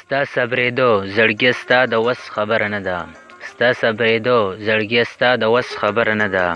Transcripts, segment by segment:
ستا صبرېدو زړګیه ستا د وس خبره نه ده. ستا صبرېدو زړګیه ستا د وس خبره نه ده.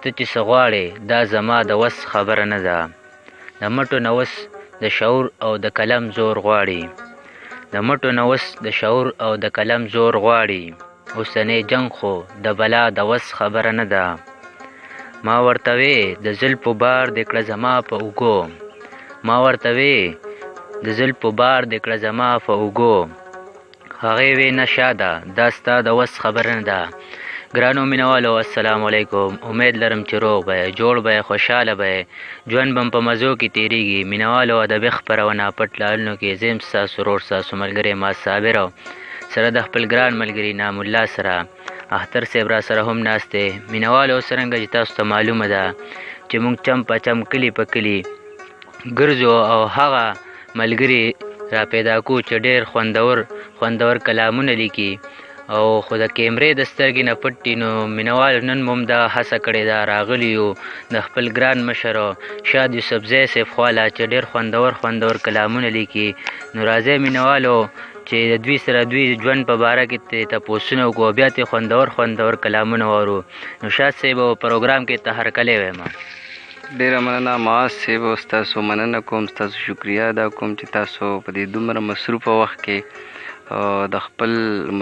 ته چې څه غواړې دا زما د وس خبره نه ده. د مټو نه وس د شعور او د قلم زور غواړي. د مټو نه وس د شعور او د قلم زور غواړي. اوسنی جنګ خو د بلا د وس خبره نه ده. ما ورته وې د زلفو بار دې کړه زما په اوږو. ما ورته وې د زلفو بار دې کړه زما په اوږو. هغې وې نه شاده دا ستا د وس خبره نه ده. ګرانو مینوالو السلام علیکم. امید لرم چې روغ به یې، جوړ به یې، خوشحاله به یې، ژوند به په مزو کې تېرېږي. مینوالو ادبي خپرونه پټ لالونو کې زه یم ستاسو ورور ستاسو ملګری ما صابر او سره د خپل ګران ملګري نام الله سره اختر صاحب را سره هم ناست دی. مینوالو څرنګه چې تاسو ته معلومه ده چې موږ چم په چم کلي په کلي ګرځو او هغه ملګري را پیدا کو چې ډېر خوندور کلامونه لیکي او خو د کیمرې د سترګې نه پټ دي. نو مینوال نن مو هم دا هڅه کړې ده راغلي یو د خپل ګران مشر شاد یوسفزی صاحب خواله چې ډېر خوندور کلامونه لیکي. نو راځئ مینوالو چې د دوی سره دوی ژوند په باره کې تپوسونه وکړو، بیا ترې خوندور کلامونه واورو. نو شاد صاحب پروګرام کې ته هرکلی وایم. ډېره مننه معاذ صاحب، ستاسو مننه کوم، ستاسو شکریه ادا کوم چې تاسو په دې دومره مصروفه وخت کې د خپل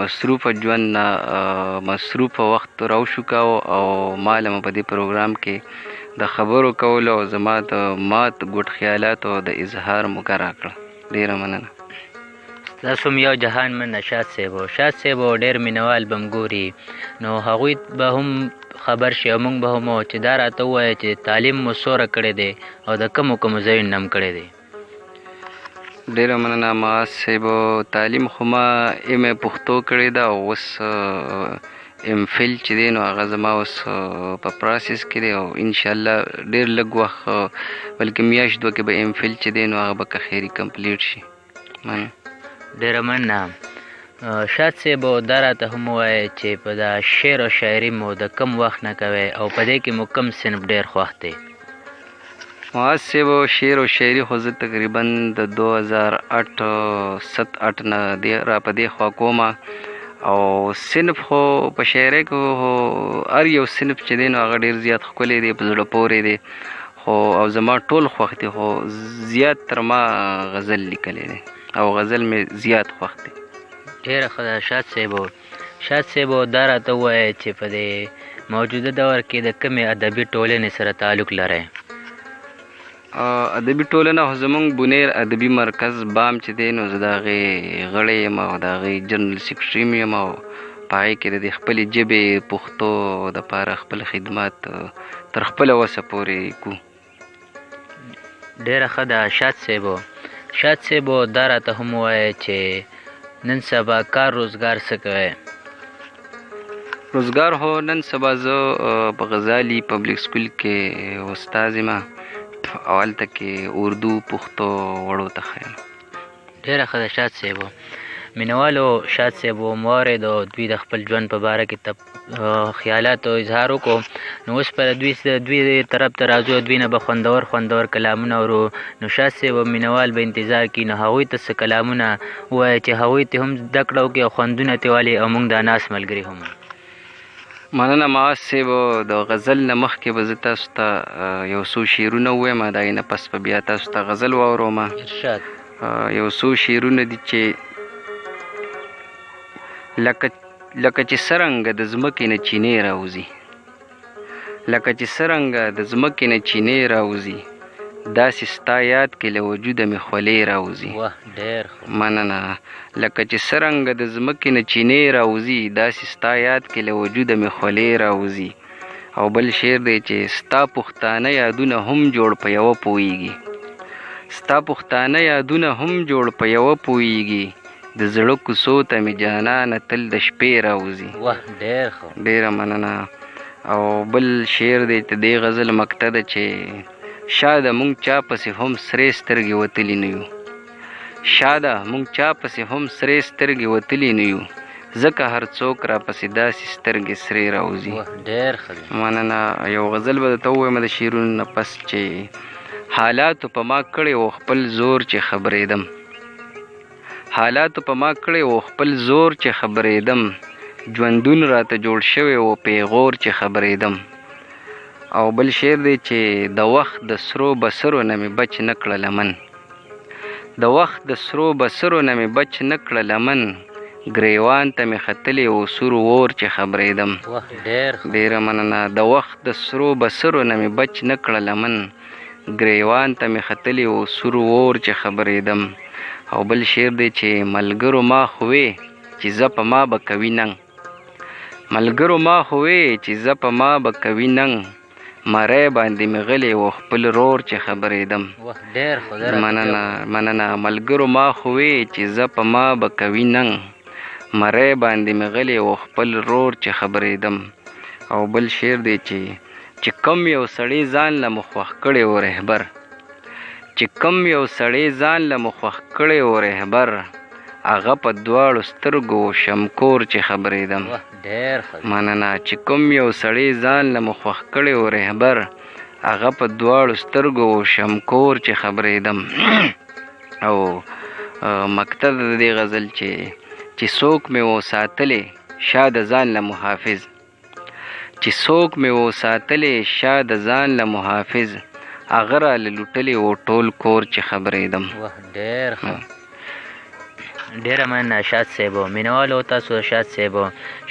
مصروفه ژوند نه مصروفه وخت راوشوکاو او ما له په دې پروګرام کې د خبرو کولو او زما د مات ګوټ خیالاتو د اظهار موقع راکړه. ډېره مننه. تاسو هم یو جهان مننه شاد صاحب. شاد صاحب ډېر مینوال به م ګوري، نو هغوی به هم خبر شي او موږ به هم چې دا راته ووایه چې تعلیم مو څومره کړی دی او د کومو ځایونو نه م کړی دی. ډېره مننه معاذ صاحب. تعلیم خو ما ایم ای پښتو کړې ده او اوس ایم فل چې دی نو هغه زما اوس په پروسس کې دی او انشاءالله ډېر لږ وخت بلکې میاشت دوه کې به ایم فل چې دی نو هغه به که خیري کمپلیټ شي. ډېره مننه. شاد صاحب دا راته هم ووایه چې په دا شعر او شاعري مو د کم وخت نه کوئ او په دې کې مو کم صنف ډېر خوښ دی؟ معاذ صاحب شعر او شاعري خو زه تقریبا د 2008 نه را په دې خوا کوم او صنف خو په شاعرۍ کې خو هر یو صنف چې دی نو هغه ډېر زیات ښکلی دی، په زړه پورې دی خو او زما ټول خوښ دی، خو زیات تر ما غزل لیکلی دی او غزل مې زیات خوښ دی. ډېره ښه ده شاد صاحب. شاد صاحب دا راته ووایه چې په دې موجوده دور کې د کومې ادبي ټولنې سره تعلق لرئ؟ ادبي ټولنه خو زموږ بونیر ادبي مرکز بام چې دی نو زه د هغې غړی یم او د هغې جنرال سیکرټري م یم او په هغې کې د دې خپلې ژبې پښتو دپاره خپل خدمات تر خپله وسه پورې کوو. ډېره ښه ده شاد صاحب. شاد صاحب دا راته هم ووایه چې نن سبا کار روزګار څه کوئ؟ روزګار هو نن سبا زه په غزالي پبلیک سکول کې استاد یم او هلته کې اردو پښتو وړو ته ښیم. ډېره ښه ده شاد صاحب. مینوالو شاد صاحب موارد او دوی د خپل ژوند په باره کې خیالات او اظهار وکړو. نو اوس پر دوی طرف ته راځو، دوی نه به خوندور کلامونه اورو. نو شاد صاحب مینوال به انتظار کړي، نو هغوی ته څه کلامونه ووایه چې هغوی ته هم زده کړه وکړي او خوندونه ترې والي او موږ دا ناست ملګري هم. مننه معاذ صاحب. د غزل نه مخکې به زه تاسو ته یو څو شعرونه ووایم، د هغې نه پس به بیا تاسو ته غزل واوروم. ارشاد. یو څو شعرونه دي چې لکه چې څرنګه د ځمکې نه چینې راوځي، لکه چې څرنګه د ځمکې نه چینې راوځي، داسې ستا یاد کې له وجوده مې خولې راوځي. واه ډېر ښه. مننه. لکه چې څرنګه د ځمکې نه چینې راوځي، داسې ستا یاد کې له وجوده مې خولې راوځي. او بل شعر دی چې ستا پښتانه یادونه هم جوړ په یوه پوهېږي، ستا پښتانه یادونه هم جوړ په یوه پوهېږي، د زړه کوڅو ته مې جانانه تل د شپې راوځي. واه ډېر ښه. ډېره مننه. او بل شعر دی د دې غزل مقطع ده چې شاده مونږ چا پسې هم سرې سترګې وتلي نه یو، شاده مونږ چا پسې هم سرې سترګې وتلي نه یو، ځکه هر څوک را پسې داسې سترګې سرې راوځي. ډېر ښه. مننه. یو غزل به درته ووایم د شعرونو نه پس چې حالاتو په ما کړی و خپل زور چې خبرېدم، حالاتو په ما کړی و خپل زور چې خبرېدم ژوندون راته جوړ شوی و پیغور چې خبرېدم. او بل شعر دی چې د وخت د سرو بسرو نه مې بچ نه کړه لمن. د وخت د سرو بسرو نه مې بچ نه کړه لمن، ګریوان ته مې ختلی و سور وور چې خبرېدم. ډېره مننه. د وخت د سرو بسرو نه مې بچ نه کړه لمن، ګریوان ته مې ختلی و سور وور چې خبرېدم. او بل شعر دی چې ملګرو ما خوې چې زه په ما به کوي ننګ. ملګرو ما خوې چې زه په ما به کوي ننګ، مری باندې مې غلی و خپل رور چې خبرېدم. مننه. ملګرو ما خوې چې زه په ما به کوي ننګ، مری باندې مې غلی و خپل رور چې خبرېدم. او بل شعر دی چې کم یو سړی ځان له مخوخ کړی و رهبر، چې کم یو سړی ځان له مخوخ کړی و رهبر، هغه په دواړو سترګو شمکور چې خبرېدم. مننه. چې کوم یو سړی ځان له مخوخ کړی و رهبر، هغه په دواړو سترګو شمکور چې خبرېدم. او مقطع د دې غزل چې څوک مې و ساتلی شا د ځان له محافظ، چې څوک مې و ساتلی شا د ځان له محافظ، هغه راله لوټلی و ټول کور چې خبرېدم. ډېره مننه شاد صاحبو. مینهوالو تاسو شاد صاحبو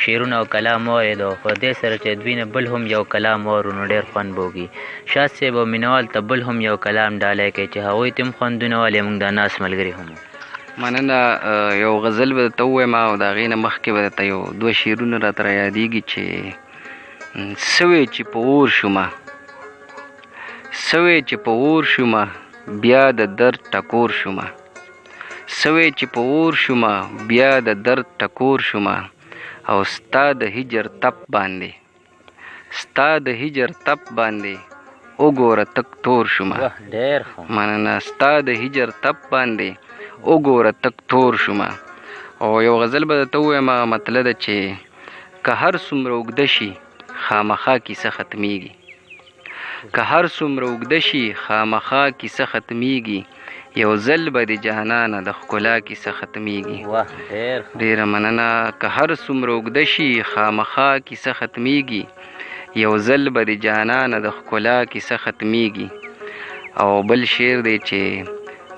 شعرونه او کلام واورېدو، خو دې سره چې دوی نه بل هم یو کلام واورو نو ډېر خوند به وکړي. شاد صاحبو مینهوال ته بل هم یو کلام ډالی کوي چې هغوی ته هم خوندونه ولې موږ د ناست ملګري هم. مننه. یو غزل به درته ووایم او د هغې نه مخکې به درته یو دوه شعرونه راته رایادېږي چې سوی چې په اور شومه، سوی چې په اور شومه، بیا د درد ټکور شومه، سوی چې په اور شومه، بیا د درد ټکور شومه، او ستا د هجر تپ باندې، ستا د هجر تپ باندې وګوره تک تور شومه. مننه. ستا د هجر تپ باندې وګوره تک تور شومه. او یو غزل به درته ووایم، مطلب ده چې که هر څومره اوږده شي خامخا کیسه ختمیږي، که هر څومره اوږده شي خامخا کیسه ختمیږي، یو ځل به د جهانانه د ښکلا کیسه ختمیږي. ډېره مننه. که هر څومره اوږده شي خامخا کیسه ختمیږي، یو ځل به د جهانانه د ښکلا کیسه ختمیږي. او بل شعر دی چې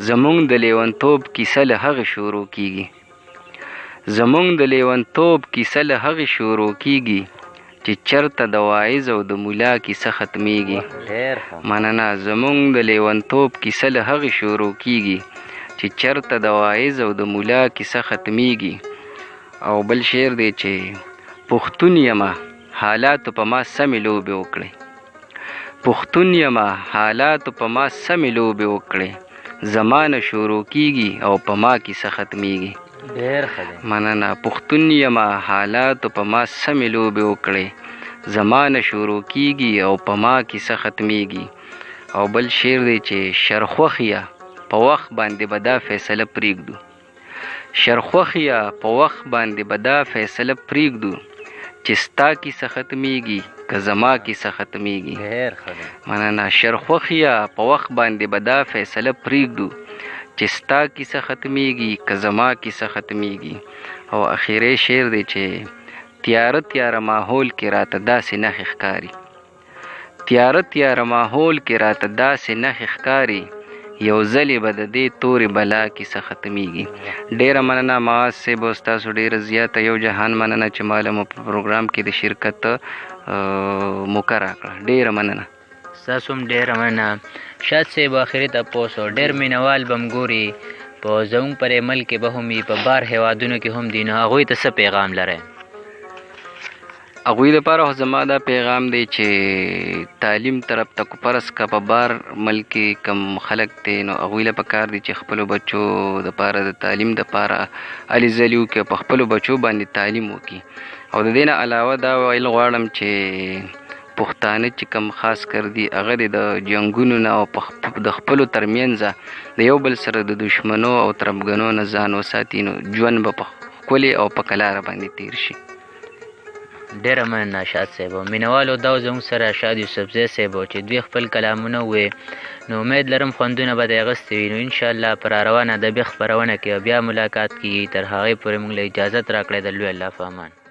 زمونږ د لیونتوب کیسه له هغې شروع کیږي، زمونږ د لیونتوب کیسه له هغې شروع کیږي، چې چرته د واعظ او د مولا کیسه ختمیږي. مننه. زمونږ د لیونتوب کیسه له هغې شروع کیږي، چې چرته د واعظ او د مولا کیسه ختمیږي. او بل شعر دی چې پښتون یمه حالاتو په ما سمې لوبې وکړې، پښتون یمه حالاتو په ما سمې لوبې وکړې، زمانه شروع کیږي او په ما کیسه ختمیږي. مننه. پښتون یمه حالاتو په ما سمې لوبې وکړې، زمانه شروع کیږي او په ما کیسه ختمیږي. او بل شعر دی چې شرخوخیه په وخت باندې به دا فیصله پرېږدو، شرخوخیه په وخت باندې به دا فیصله پرېږدو، چې ستا کیسه ختمیږي که زما کیسه ختمیږي. مننه. شرخوخیه په وخت باندې به دا فیصله پرېږدو، چې ستا کیسه ختمیږي که زما کیسه ختمیږي. او اخیری شعر دی چې تیاره تیاره ماحول کې راته داسې نښې ښکاري، تیاره تیاره ماحول کې راته داسې نښې ښکاري، یو ځلې به د دې تورې بلا کیسه ختمیږي. ډېره مننه معاذ صاحب، ستاسو ډېره زیاته یو جهان مننه چې ماله مو په پروګرام کې د شرکت موقع راکړه. ډېره مننه. ستاسو هم ډېره مننه. شاد صاحب آخري تپوس ډېر مینهوال به م ګوري په زموږ پر عمل کې به هم وي، په بار هېوادونو کې هم دي، نو هغوی ته څه پیغام لرئ؟ هغوی دپاره خو زما دا پیغام دی چې تعلیم طرف ته کو فرض که په بار ملک کې کم خلک دی، نو هغوی له پکار دی چې خپلو بچو دپاره د تعلیم دپاره هلې ځلې وکړي، په خپلو بچو باندې تعلیم وکړي. او د دې نه علاوه دا ویل غواړم چې پښتانه چې کم خاص کر دي هغه د جنګونو نه او د خپلو ترمنځه د یو بل سره د دشمنو او تربګنو نه ځان وساتي، نو ژوند به په ښکلې او په کلاره باندې تیر شي. ډېره مننه شاد صاحب او مینوالو دا زموږ سره شاد یوسفزی صاحب چې دوی خپل کلامونه وویل نو امید لرم خوندونه به دې اخیستي وي نو انشاءالله په راروانه ادبي خپرونه کې بیا ملاقات کیږي تر هغې پورې موږ له اجازت راکړی د لوی الله په امان